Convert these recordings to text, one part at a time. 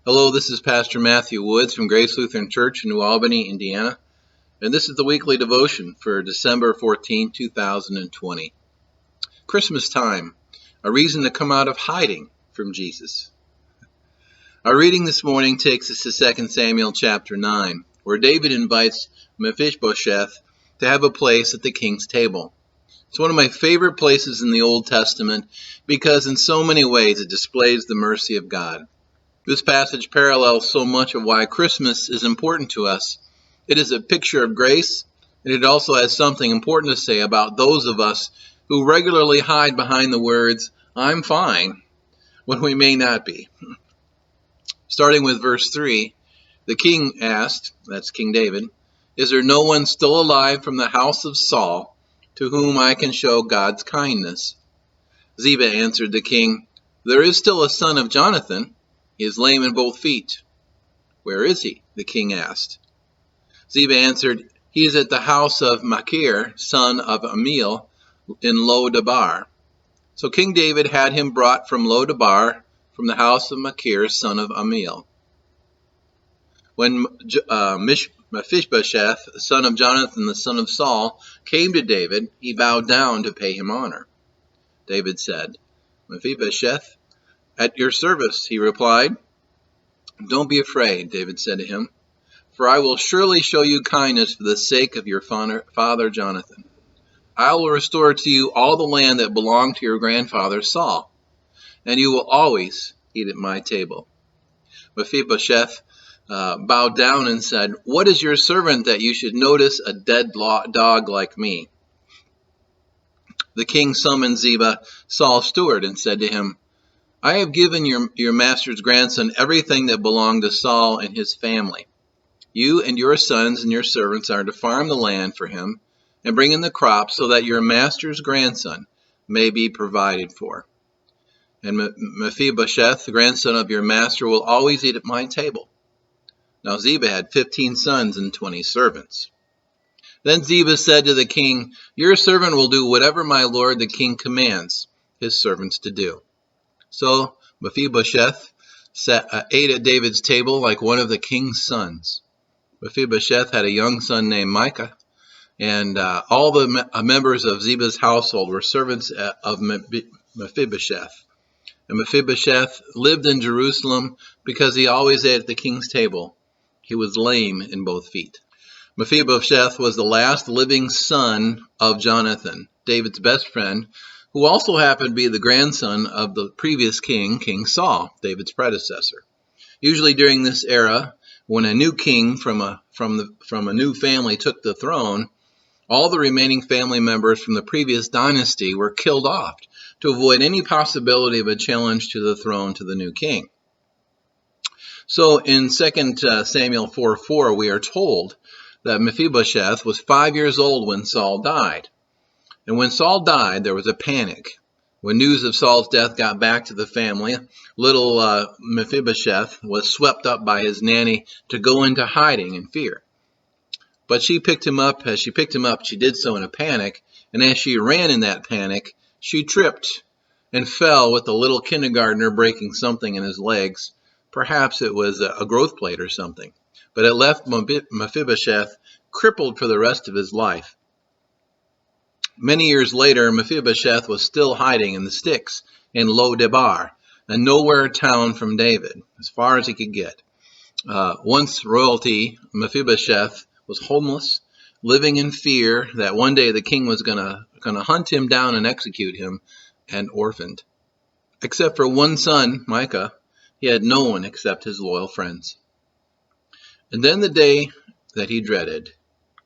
Hello, this is Pastor Matthew Woods from Grace Lutheran Church in New Albany, Indiana, and this is the weekly devotion for December 14, 2020. Christmas time, a reason to come out of hiding from Jesus. Our reading this morning takes us to 2 Samuel chapter 9, where David invites Mephibosheth to have a place at the king's table. It's one of my favorite places in the Old Testament because in so many ways it displays the mercy of God. This passage parallels so much of why Christmas is important to us. It is a picture of grace, and it also has something important to say about those of us who regularly hide behind the words, "I'm fine," when we may not be. Starting with verse 3, the king asked, that's King David, "Is there no one still alive from the house of Saul to whom I can show God's kindness?" Ziba answered the king, "There is still a son of Jonathan. He is lame in both feet." "Where is he?" the king asked. Ziba answered, "He is at the house of Machir, son of Amiel, in Lo-debar." So King David had him brought from Lo-debar, from the house of Machir, son of Amiel. When Mephibosheth, son of Jonathan, the son of Saul, came to David, he bowed down to pay him honor. David said, "Mephibosheth, at your service," he replied. "Don't be afraid," David said to him, "for I will surely show you kindness for the sake of your father Jonathan. I will restore to you all the land that belonged to your grandfather Saul, and you will always eat at my table." Mephibosheth bowed down and said, "What is your servant that you should notice a dead dog like me?" The king summoned Ziba, Saul's steward, and said to him, "I have given your master's grandson everything that belonged to Saul and his family. You and your sons and your servants are to farm the land for him and bring in the crops so that your master's grandson may be provided for. And Mephibosheth, the grandson of your master, will always eat at my table." Now Ziba had 15 sons and 20 servants. Then Ziba said to the king, "Your servant will do whatever my lord the king commands his servants to do." So Mephibosheth ate at David's table like one of the king's sons. Mephibosheth had a young son named Micah, and all the members of Ziba's household were servants of Mephibosheth. And Mephibosheth lived in Jerusalem because he always ate at the king's table. He was lame in both feet. Mephibosheth was the last living son of Jonathan, David's best friend, who also happened to be the grandson of the previous king, King Saul, David's predecessor. Usually during this era, when a new king from a new family took the throne, all the remaining family members from the previous dynasty were killed off to avoid any possibility of a challenge to the throne to the new king. So in 2 Samuel 4:4, we are told that Mephibosheth was 5 years old when Saul died. And when Saul died, there was a panic. When news of Saul's death got back to the family, little Mephibosheth was swept up by his nanny to go into hiding in fear. But as she picked him up, she did so in a panic, and as she ran in that panic, she tripped and fell with the little kindergartner breaking something in his legs. Perhaps it was a growth plate or something, but it left Mephibosheth crippled for the rest of his life. Many years later, Mephibosheth was still hiding in the sticks in Lo-debar, a nowhere town from David, as far as he could get. Once royalty, Mephibosheth was homeless, living in fear that one day the king was going to hunt him down and execute him, and orphaned. Except for one son, Micah, he had no one except his loyal friends. And then the day that he dreaded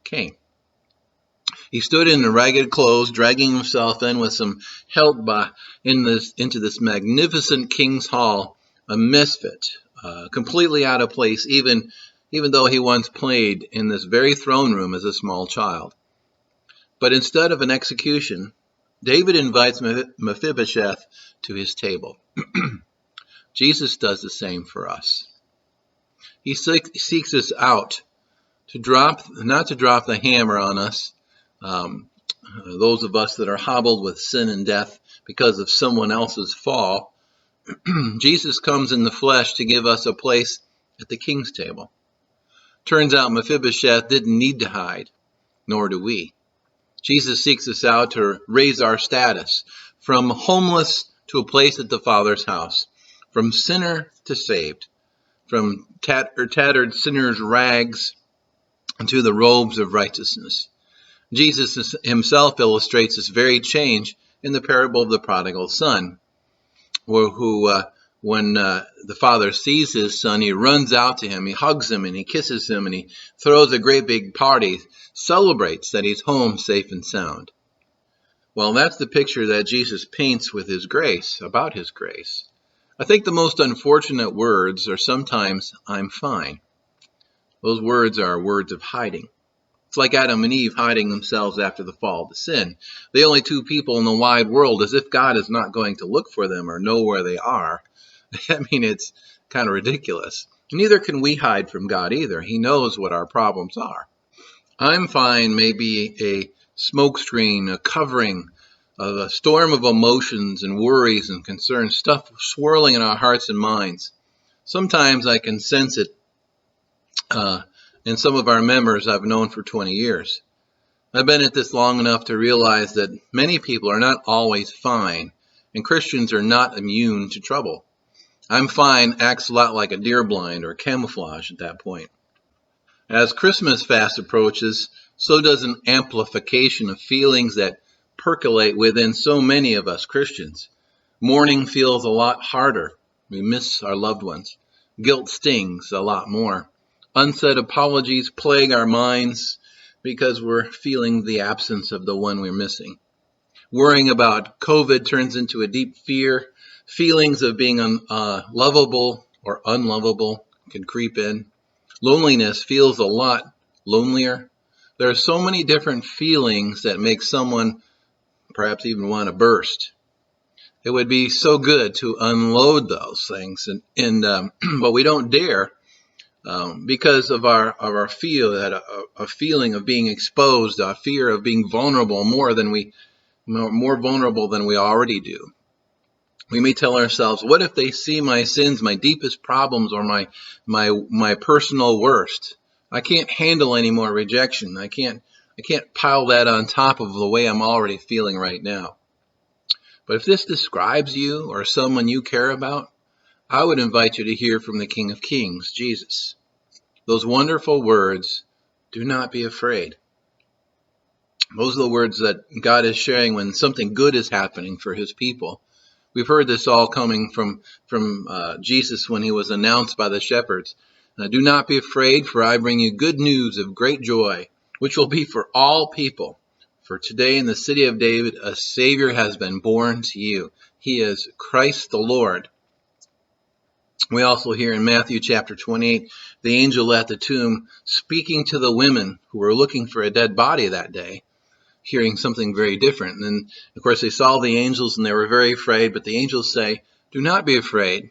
came. He stood in ragged clothes, dragging himself in with some help into this magnificent king's hall, a misfit, completely out of place, even though he once played in this very throne room as a small child. But instead of an execution, David invites Mephibosheth to his table. Jesus does the same for us. He seeks us out not to drop the hammer on us, those of us that are hobbled with sin and death because of someone else's fall, Jesus comes in the flesh to give us a place at the king's table. Turns out Mephibosheth didn't need to hide, nor do we. Jesus seeks us out to raise our status from homeless to a place at the Father's house, from sinner to saved, from tattered sinner's rags to the robes of righteousness. Jesus himself illustrates this very change in the parable of the prodigal son, when the father sees his son, he runs out to him, he hugs him, and he kisses him, and he throws a great big party, celebrates that he's home safe and sound. Well, that's the picture that Jesus paints with his grace, about his grace. I think the most unfortunate words are sometimes, "I'm fine." Those words are words of hiding. It's like Adam and Eve hiding themselves after the fall to sin. The only two people in the wide world, as if God is not going to look for them or know where they are. I mean, it's kind of ridiculous. Neither can we hide from God either. He knows what our problems are. I'm fine may be a smokescreen, a covering of a storm of emotions and worries and concerns, stuff swirling in our hearts and minds. Sometimes I can sense it in some of our members I've known for 20 years. I've been at this long enough to realize that many people are not always fine, and Christians are not immune to trouble. I'm fine acts a lot like a deer blind or camouflage at that point. As Christmas fast approaches, so does an amplification of feelings that percolate within so many of us Christians. Mourning feels a lot harder. We miss our loved ones. Guilt stings a lot more. Unsaid apologies plague our minds because we're feeling the absence of the one we're missing. Worrying about COVID turns into a deep fear. Feelings of being lovable or unlovable can creep in. Loneliness feels a lot lonelier. There are so many different feelings that make someone perhaps even want to burst. It would be so good to unload those things, but we don't dare because of our feeling of being exposed, a fear of being vulnerable more vulnerable than we already do. We may tell ourselves, what if they see my sins, my deepest problems, or my personal worst? I can't handle any more rejection. I can't pile that on top of the way I'm already feeling right now. But if this describes you or someone you care about, I would invite you to hear from the King of Kings, Jesus. Those wonderful words, do not be afraid. Those are the words that God is sharing when something good is happening for his people. We've heard this all coming from Jesus when he was announced by the shepherds. Do not be afraid, for I bring you good news of great joy, which will be for all people. For today in the city of David, a Savior has been born to you. He is Christ the Lord. We also hear in Matthew chapter 28, the angel at the tomb speaking to the women who were looking for a dead body that day, hearing something very different. And then, of course, they saw the angels and they were very afraid, but the angels say, do not be afraid,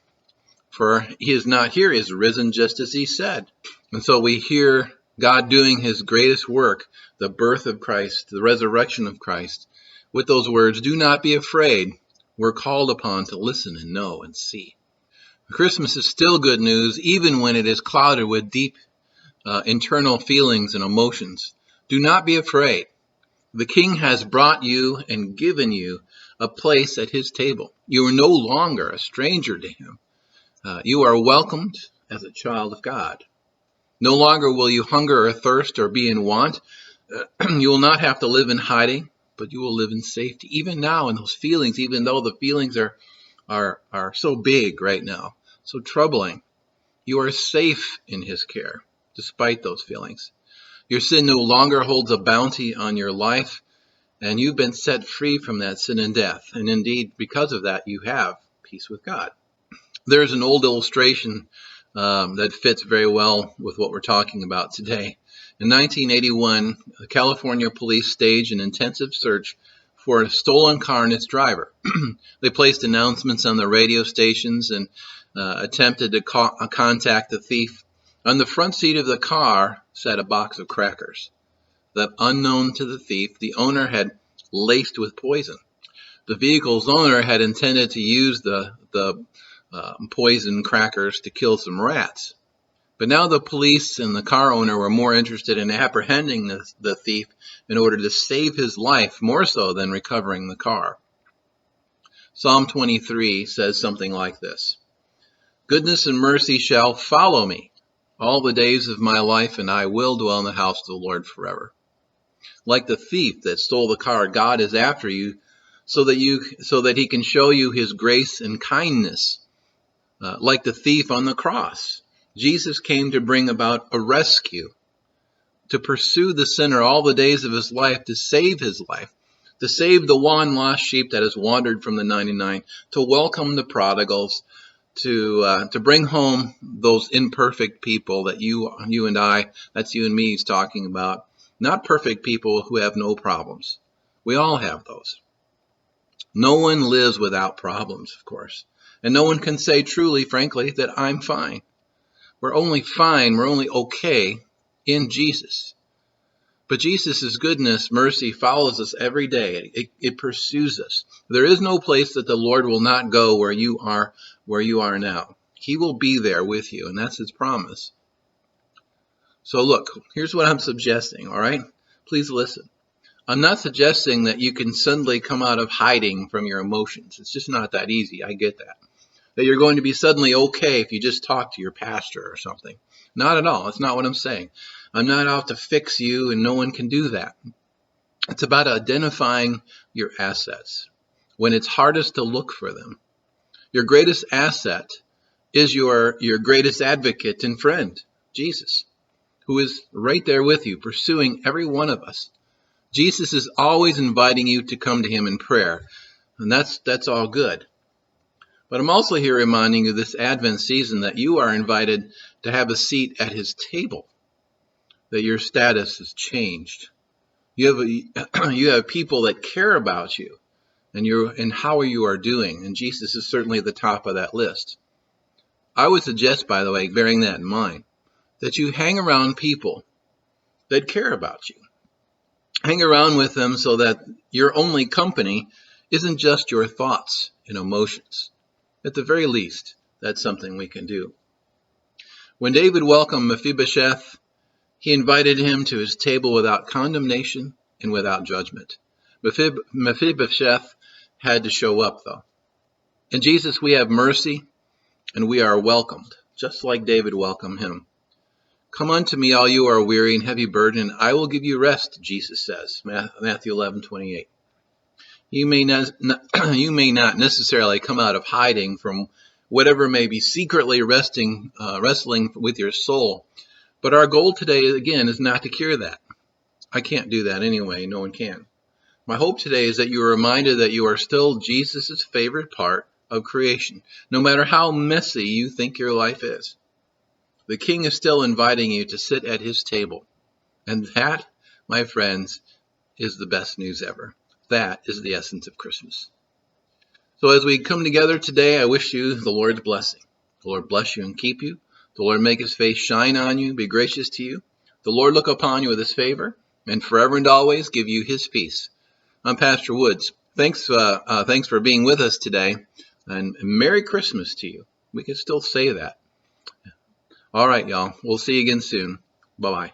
for he is not here. He is risen just as he said. And so we hear God doing his greatest work, the birth of Christ, the resurrection of Christ, with those words, do not be afraid. We're called upon to listen and know and see. Christmas is still good news, even when it is clouded with deep internal feelings and emotions. Do not be afraid. The King has brought you and given you a place at his table. You are no longer a stranger to him. You are welcomed as a child of God. No longer will you hunger or thirst or be in want. You will not have to live in hiding, but you will live in safety. Even now in those feelings, even though the feelings are so big right now, so troubling, you are safe in his care, despite those feelings. Your sin no longer holds a bounty on your life, and you've been set free from that sin and death. And indeed, because of that, you have peace with God. There's an old illustration that fits very well with what we're talking about today. In 1981, the California police staged an intensive search for a stolen car and its driver. They placed announcements on the radio stations and attempted to contact the thief. On the front seat of the car sat a box of crackers that, unknown to the thief, the owner had laced with poison. The vehicle's owner had intended to use the poisoned crackers to kill some rats. But now the police and the car owner were more interested in apprehending the thief in order to save his life, more so than recovering the car. Psalm 23 says something like this: "Goodness and mercy shall follow me all the days of my life, and I will dwell in the house of the Lord forever." Like the thief that stole the car, God is after you so that he can show you his grace and kindness. Like the thief on the cross, Jesus came to bring about a rescue, to pursue the sinner all the days of his life, to save his life, to save the one lost sheep that has wandered from the 99, to welcome the prodigals, to bring home those imperfect people that you and I, that's you and me, is talking about. Not perfect people who have no problems. We all have those. No one lives without problems, of course. And no one can say truly, frankly, that I'm fine. We're only fine, we're only okay in Jesus. But Jesus' goodness, mercy follows us every day. It pursues us. There is no place that the Lord will not go where you are now. He will be there with you, and that's his promise. So look, here's what I'm suggesting, all right? Please listen. I'm not suggesting that you can suddenly come out of hiding from your emotions. It's just not that easy. I get that. That you're going to be suddenly okay if you just talk to your pastor or something. Not at all. That's not what I'm saying. I'm not out to fix you, and no one can do that. It's about identifying your assets when it's hardest to look for them. Your greatest asset is your greatest advocate and friend, Jesus, who is right there with you, pursuing every one of us. Jesus is always inviting you to come to him in prayer, and that's all good. But I'm also here reminding you this Advent season that you are invited to have a seat at his table, that your status has changed. You have people that care about you and how you are doing, and Jesus is certainly at the top of that list. I would suggest, by the way, bearing that in mind, that you hang around people that care about you. Hang around with them so that your only company isn't just your thoughts and emotions. At the very least, that's something we can do. When David welcomed Mephibosheth, he invited him to his table without condemnation and without judgment. Mephibosheth had to show up, though. In Jesus, we have mercy, and we are welcomed, just like David welcomed him. "Come unto me, all you are weary and heavy burdened, and I will give you rest," Jesus says, Matthew 11:28. You may not necessarily come out of hiding from whatever may be secretly wrestling with your soul, but our goal today, again, is not to cure that. I can't do that anyway. No one can. My hope today is that you are reminded that you are still Jesus' favorite part of creation, no matter how messy you think your life is. The King is still inviting you to sit at his table, and that, my friends, is the best news ever. That is the essence of Christmas. So as we come together today, I wish you the Lord's blessing. The Lord bless you and keep you. The Lord make his face shine on you, be gracious to you. The Lord look upon you with his favor, and forever and always give you his peace. I'm Pastor Woods. Thanks for being with us today, and Merry Christmas to you. We can still say that. All right, y'all. We'll see you again soon. Bye-bye.